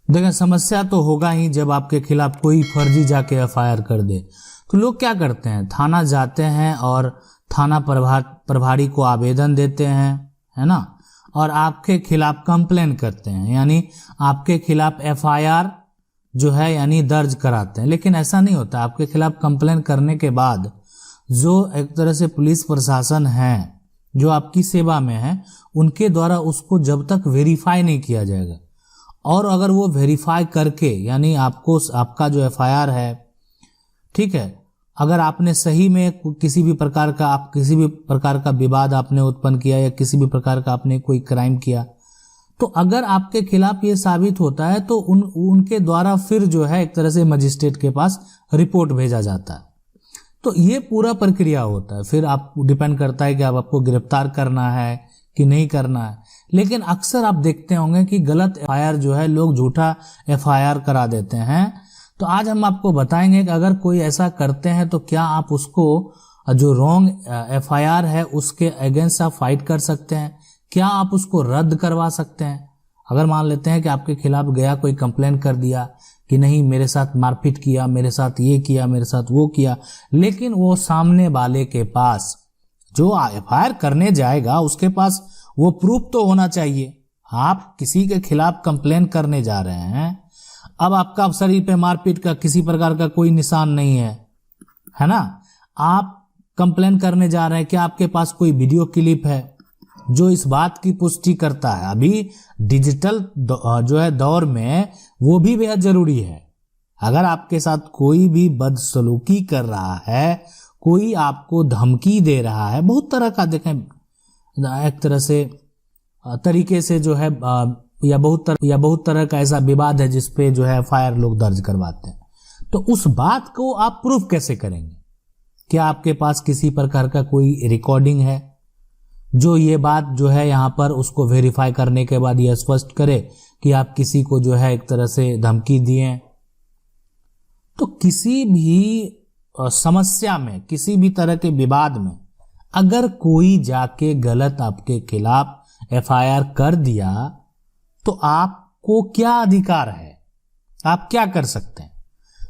देखिए समस्या तो होगा ही जब आपके खिलाफ कोई फर्जी जाके एफआईआर कर दे। तो लोग क्या करते हैं, थाना जाते हैं और थाना प्रभारी को आवेदन देते हैं, है ना, और आपके खिलाफ कंप्लेन करते हैं, यानी आपके खिलाफ एफआईआर जो है यानी दर्ज कराते हैं। लेकिन ऐसा नहीं होता। आपके खिलाफ कंप्लेन करने के बाद जो एक तरह से पुलिस प्रशासन है जो आपकी सेवा में है, उनके द्वारा उसको जब तक वेरीफाई नहीं किया जाएगा, और अगर वो वेरीफाई करके यानी आपको आपका जो एफआईआर है, ठीक है, अगर आपने सही में किसी भी प्रकार का विवाद आपने उत्पन्न किया या किसी भी प्रकार का आपने कोई क्राइम किया, तो अगर आपके खिलाफ ये साबित होता है तो उनके द्वारा फिर जो है एक तरह से मजिस्ट्रेट के पास रिपोर्ट भेजा जाता है। तो ये पूरा प्रक्रिया होता है। फिर आप डिपेंड करता है कि आपको गिरफ्तार करना है कि नहीं करना है। लेकिन अक्सर आप देखते होंगे कि गलत एफआईआर जो है लोग झूठा एफआईआर करा देते हैं। तो आज हम आपको बताएंगे कि अगर कोई ऐसा करते हैं तो क्या आप उसको जो रॉन्ग एफआईआर है उसके अगेंस्ट आप फाइट कर सकते हैं, क्या आप उसको रद्द करवा सकते हैं। अगर मान लेते हैं कि आपके खिलाफ गया कोई कंप्लेन कर दिया कि नहीं मेरे साथ मारपीट किया, मेरे साथ ये किया, मेरे साथ वो किया, लेकिन वो सामने वाले के पास जो एफआईआर करने जाएगा उसके पास वो प्रूफ तो होना चाहिए। आप किसी के खिलाफ कंप्लेन करने जा रहे हैं, अब आपका शरीर पे मारपीट का किसी प्रकार का कोई निशान नहीं है ना, आप कंप्लेन करने जा रहे हैं, क्या आपके पास कोई वीडियो क्लिप है जो इस बात की पुष्टि करता है। अभी डिजिटल जो है दौर में वो भी बेहद जरूरी है। अगर आपके साथ कोई भी बदसलूकी कर रहा है, कोई आपको धमकी दे रहा है, बहुत तरह का देखें एक तरह से तरीके से जो है या बहुत तरह का ऐसा विवाद है जिसपे जो है एफआईआर लोग दर्ज करवाते हैं। तो उस बात को आप प्रूफ कैसे करेंगे? क्या आपके पास किसी प्रकार का कोई रिकॉर्डिंग है जो ये बात जो है यहाँ पर उसको वेरीफाई करने के बाद यह स्पष्ट करे कि आप किसी को जो है एक तरह से धमकी दिए? तो किसी भी समस्या में, किसी भी तरह के विवाद में अगर कोई जाके गलत आपके खिलाफ एफआईआर कर दिया तो आपको क्या अधिकार है, आप क्या कर सकते हैं?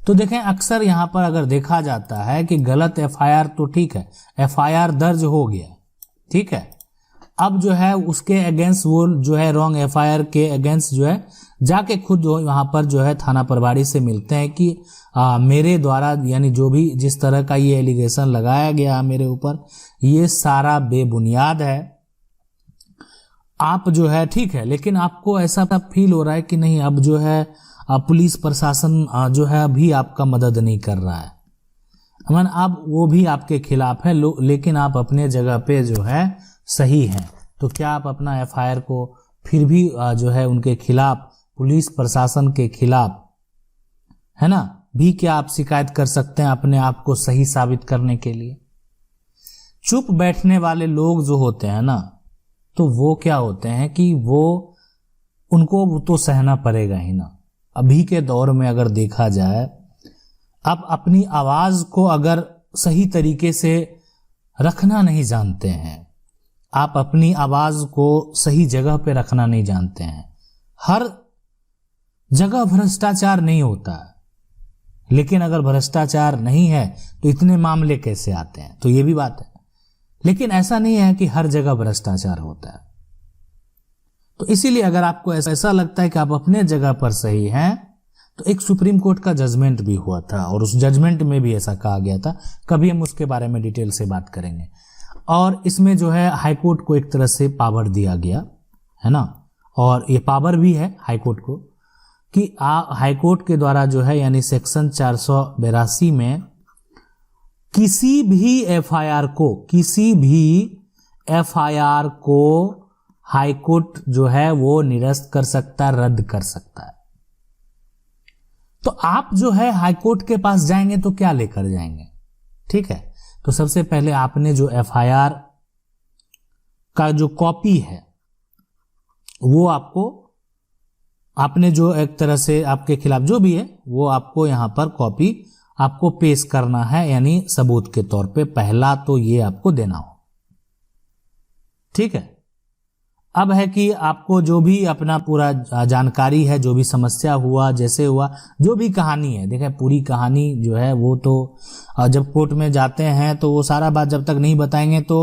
तो देखें अक्सर यहां पर अगर देखा जाता है कि गलत एफआईआर तो ठीक है, एफआईआर दर्ज हो गया, ठीक है, अब जो है उसके अगेंस्ट वो जो है रॉन्ग एफआईआर के अगेंस्ट जो है जाके खुद वहां पर जो है थाना प्रभारी से मिलते हैं कि मेरे द्वारा यानी जो भी जिस तरह का ये एलिगेशन लगाया गया मेरे ऊपर ये सारा बेबुनियाद है। आप जो है ठीक है, लेकिन आपको ऐसा फील हो रहा है कि नहीं अब जो है पुलिस प्रशासन जो है अभी आपका मदद नहीं कर रहा है, अब वो भी आपके खिलाफ है, लेकिन आप अपने जगह पे जो है सही हैं। तो क्या आप अपना एफआईआर को फिर भी जो है उनके खिलाफ, पुलिस प्रशासन के खिलाफ, है ना, भी क्या आप शिकायत कर सकते हैं अपने आप को सही साबित करने के लिए? चुप बैठने वाले लोग जो होते हैं ना, तो वो क्या होते हैं कि वो उनको तो सहना पड़ेगा ही ना। अभी के दौर में अगर देखा जाए, आप अपनी आवाज को अगर सही तरीके से रखना नहीं जानते हैं, आप अपनी आवाज को सही जगह पे रखना नहीं जानते हैं, हर जगह भ्रष्टाचार नहीं होता है, लेकिन अगर भ्रष्टाचार नहीं है तो इतने मामले कैसे आते हैं? तो ये भी बात है। लेकिन ऐसा नहीं है कि हर जगह भ्रष्टाचार होता है। तो इसीलिए अगर आपको ऐसा लगता है कि आप अपने जगह पर सही हैं, तो एक सुप्रीम कोर्ट का जजमेंट भी हुआ था और उस जजमेंट में भी ऐसा कहा गया था। कभी हम उसके बारे में डिटेल से बात करेंगे। और इसमें जो है हाईकोर्ट को एक तरह से पावर दिया गया है ना, और ये पावर भी है हाईकोर्ट को कि हाईकोर्ट के द्वारा जो है यानी सेक्शन 482 में किसी भी एफआईआर को हाईकोर्ट जो है वो निरस्त कर सकता है, रद्द कर सकता है। तो आप जो है हाईकोर्ट के पास जाएंगे तो क्या लेकर जाएंगे? ठीक है, तो सबसे पहले आपने जो एफआईआर का जो कॉपी है वो आपने जो एक तरह से आपके खिलाफ जो भी है वो आपको यहां पर कॉपी आपको पेश करना है, यानी सबूत के तौर पे। पहला तो ये आपको देना हो, ठीक है। अब है कि आपको जो भी अपना पूरा जानकारी है, जो भी समस्या हुआ, जैसे हुआ, जो भी कहानी है, देखें पूरी कहानी जो है वो तो जब कोर्ट में जाते हैं तो वो सारा बात जब तक नहीं बताएंगे तो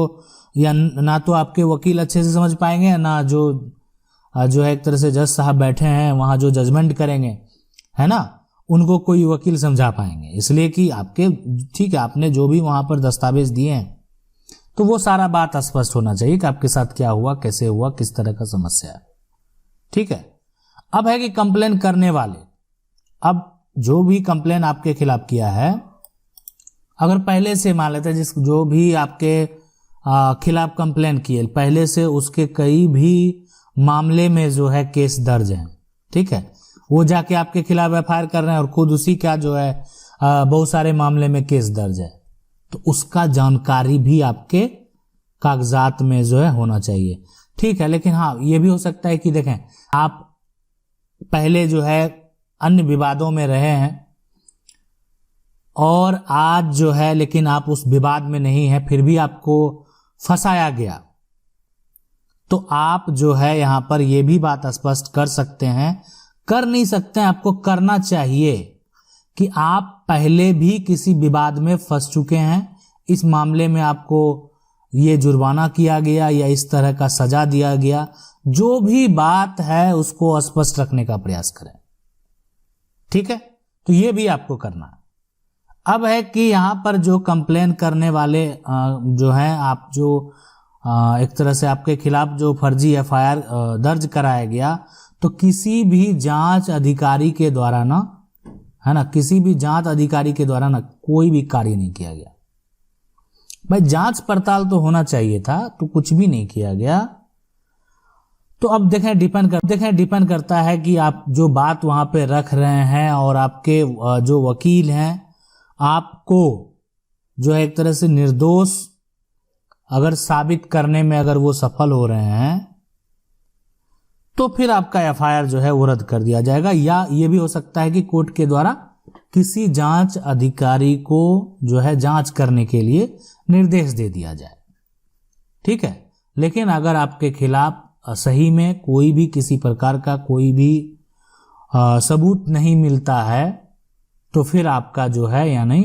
या ना तो आपके वकील अच्छे से समझ पाएंगे, ना जो है एक तरह से जज साहब बैठे हैं वहाँ जो जजमेंट करेंगे, है ना, उनको कोई वकील समझा पाएंगे। इसलिए कि आपके ठीक है, आपने जो भी वहाँ पर दस्तावेज दिए हैं तो वो सारा बात स्पष्ट होना चाहिए कि आपके साथ क्या हुआ, कैसे हुआ, किस तरह का समस्या है। ठीक है। अब है कि कंप्लेन करने वाले, अब जो भी कंप्लेन आपके खिलाफ किया है, अगर पहले से मान लेते हैं जो भी आपके खिलाफ कंप्लेन किए पहले से उसके कई भी मामले में जो है केस दर्ज है, ठीक है, वो जाके आपके खिलाफ एफआईआर कर रहे हैं और खुद उसी का जो है बहुत सारे मामले में केस दर्ज है, तो उसका जानकारी भी आपके कागजात में जो है होना चाहिए। ठीक है, लेकिन हाँ ये भी हो सकता है कि देखें आप पहले जो है अन्य विवादों में रहे हैं और आज जो है लेकिन आप उस विवाद में नहीं है, फिर भी आपको फंसाया गया, तो आप जो है यहां पर यह भी बात स्पष्ट कर सकते हैं, कर नहीं सकते हैं, आपको करना चाहिए कि आप पहले भी किसी विवाद में फंस चुके हैं, इस मामले में आपको ये जुर्माना किया गया या इस तरह का सजा दिया गया, जो भी बात है उसको स्पष्ट रखने का प्रयास करें। ठीक है, तो ये भी आपको करना है। अब है कि यहां पर जो कंप्लेन करने वाले जो हैं, आप जो एक तरह से आपके खिलाफ जो फर्जी एफआईआर दर्ज कराया गया, तो किसी भी जांच अधिकारी के द्वारा ना, है ना, किसी भी जांच अधिकारी के द्वारा ना कोई भी कार्य नहीं किया गया। भाई जांच पड़ताल तो होना चाहिए था, तो कुछ भी नहीं किया गया। तो अब देखें डिपेंड करता है कि आप जो बात वहां पे रख रहे हैं और आपके जो वकील हैं आपको जो है एक तरह से निर्दोष अगर साबित करने में अगर वो सफल हो रहे हैं तो फिर आपका एफआईआर जो है वो रद्द कर दिया जाएगा, या ये भी हो सकता है कि कोर्ट के द्वारा किसी जांच अधिकारी को जो है जांच करने के लिए निर्देश दे दिया जाए। ठीक है, लेकिन अगर आपके खिलाफ सही में कोई भी किसी प्रकार का कोई भी सबूत नहीं मिलता है तो फिर आपका जो है यानी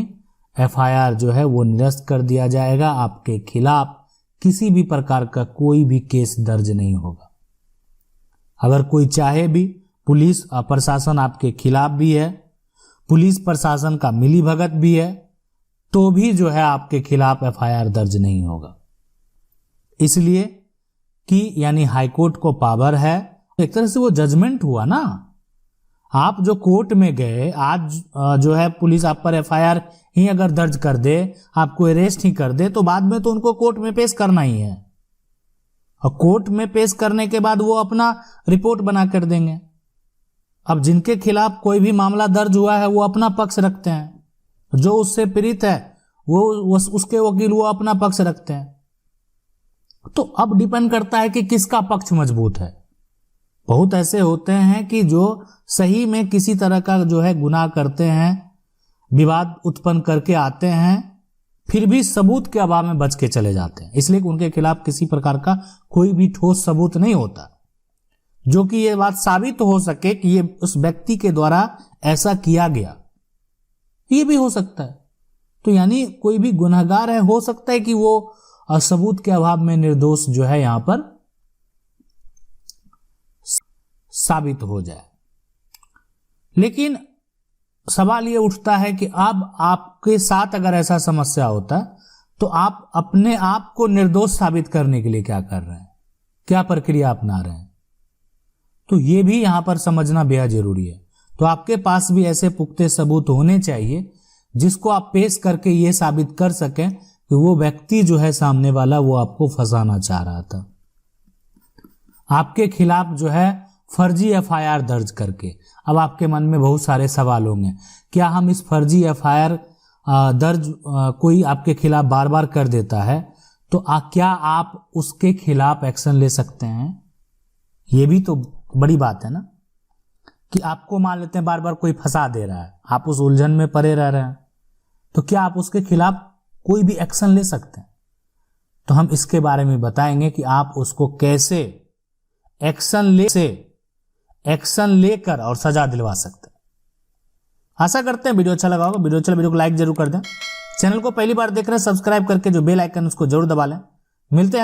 एफआईआर जो है वो निरस्त कर दिया जाएगा, आपके खिलाफ किसी भी प्रकार का कोई भी केस दर्ज नहीं होगा। अगर कोई चाहे भी, पुलिस प्रशासन आपके खिलाफ भी है, पुलिस प्रशासन का मिलीभगत भी है, तो भी जो है आपके खिलाफ एफआईआर दर्ज नहीं होगा। इसलिए कि यानी हाईकोर्ट को पावर है, एक तरह से वो जजमेंट हुआ ना, आप जो कोर्ट में गए, आज जो है पुलिस आप पर एफआईआर ही अगर दर्ज कर दे, आपको अरेस्ट ही कर दे, तो बाद में तो उनको कोर्ट में पेश करना ही है, और कोर्ट में पेश करने के बाद वो अपना रिपोर्ट बना कर देंगे। अब जिनके खिलाफ कोई भी मामला दर्ज हुआ है वो अपना पक्ष रखते हैं, जो उससे पीड़ित है वो उसके वकील वो अपना पक्ष रखते हैं। तो अब डिपेंड करता है कि किसका पक्ष मजबूत है। बहुत ऐसे होते हैं कि जो सही में किसी तरह का जो है गुनाह करते हैं, विवाद उत्पन्न करके आते हैं, फिर भी सबूत के अभाव में बच के चले जाते हैं, इसलिए उनके खिलाफ किसी प्रकार का कोई भी ठोस सबूत नहीं होता जो कि ये बात साबित हो सके कि ये उस व्यक्ति के द्वारा ऐसा किया गया। ये भी हो सकता है, तो यानी कोई भी गुनहगार है, हो सकता है कि वो सबूत के अभाव में निर्दोष जो है यहां पर साबित हो जाए। लेकिन सवाल ये उठता है कि अब आपके साथ अगर ऐसा समस्या होता तो आप अपने आप को निर्दोष साबित करने के लिए क्या कर रहे हैं, क्या प्रक्रिया अपना रहे हैं, तो ये भी यहां पर समझना बेहद जरूरी है। तो आपके पास भी ऐसे पुख्ते सबूत होने चाहिए जिसको आप पेश करके ये साबित कर सकें कि वो व्यक्ति जो है सामने वाला वो आपको फंसाना चाह रहा था। आपके खिलाफ जो है फर्जी एफआईआर दर्ज करके, अब आपके मन में बहुत सारे सवाल होंगे, क्या हम इस फर्जी एफआईआर दर्ज कोई आपके खिलाफ बार बार कर देता है तो क्या आप उसके खिलाफ एक्शन ले सकते हैं? ये भी तो बड़ी बात है ना, कि आपको मान लेते हैं बार बार कोई फंसा दे रहा है, आप उस उलझन में पड़े रह रहे हैं, तो क्या आप उसके खिलाफ कोई भी एक्शन ले सकते हैं? तो हम इसके बारे में बताएंगे कि आप उसको कैसे एक्शन लेकर और सजा दिलवा सकते हैं। आशा करते हैं वीडियो अच्छा लगा होगा। वीडियो को लाइक जरूर कर दें। चैनल को पहली बार देख रहे हैं सब्सक्राइब करके जो बेल आइकन उसको जरूर दबा लें। मिलते हैं